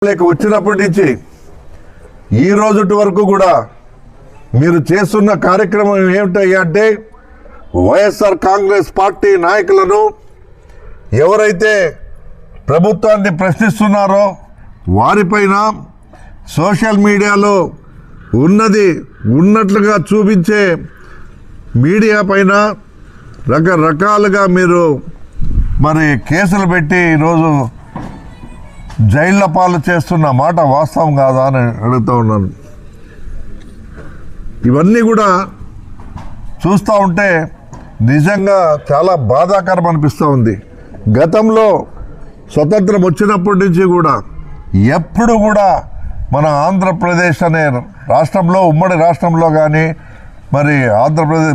వచ్చినప్పటి నుంచి ఈ రోజుటి వరకు కూడా మీరు చేస్తున్న కార్యక్రమం ఏమిటంటే వైఎస్ఆర్ కాంగ్రెస్ పార్టీ నాయకులను ఎవరైతే ప్రభుత్వాన్ని ప్రశ్నిస్తున్నారో వారిపైన సోషల్ మీడియాలో ఉన్నది ఉన్నట్లుగా చూపించే మీడియా పైన రకరకాలుగా మీరు మరి కేసులు పెట్టి ఈరోజు జైళ్ళ పాలు చేస్తున్న మాట వాస్తవం కాదా అని అడుగుతూ ఉన్నాను. ఇవన్నీ కూడా చూస్తూ ఉంటే నిజంగా చాలా బాధాకరం అనిపిస్తూ ఉంది. గతంలో స్వతంత్రం వచ్చినప్పటి నుంచి కూడా ఎప్పుడు కూడా మన ఆంధ్రప్రదేశ్ అనే రాష్ట్రంలో ఉమ్మడి రాష్ట్రంలో కానీ మరి ఆంధ్రప్రదేశ్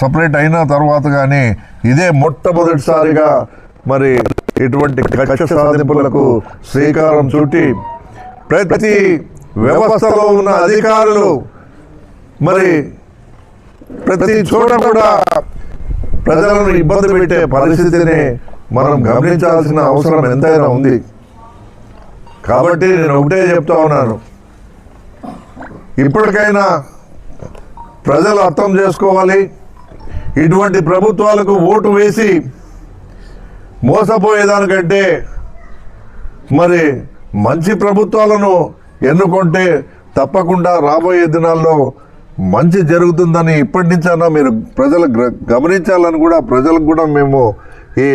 సపరేట్ అయిన తర్వాత కానీ ఇదే మొట్టమొదటిసారిగా మరి ఇటువంటి కక్ష సాధింపులకు శ్రీకారం చుట్టి ప్రతి వ్యవస్థలో ఉన్న అధికారులు మరి ప్రతి చోట కూడా ప్రజలను ఇబ్బంది పెట్టే పరిస్థితిని మనం గమనించాల్సిన అవసరం ఎంతైనా ఉంది. కాబట్టి నేను ఒకటే చెప్తా ఉన్నాను, ఇప్పటికైనా ప్రజలు అర్థం చేసుకోవాలి. ఇటువంటి ప్రభుత్వాలకు ఓటు వేసి మోసపోయేదానికంటే మరి మంచి ప్రభుత్వాలను ఎన్నుకుంటే తప్పకుండా రాబోయే దినాల్లో మంచి జరుగుతుందని ఇప్పటి నుంచైనా మీరు ప్రజలు గమనించాలని కూడా ప్రజలకు కూడా మేము ఈ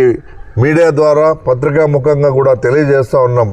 మీడియా ద్వారా పత్రికా ముఖంగా కూడా తెలియజేస్తూ ఉన్నాం.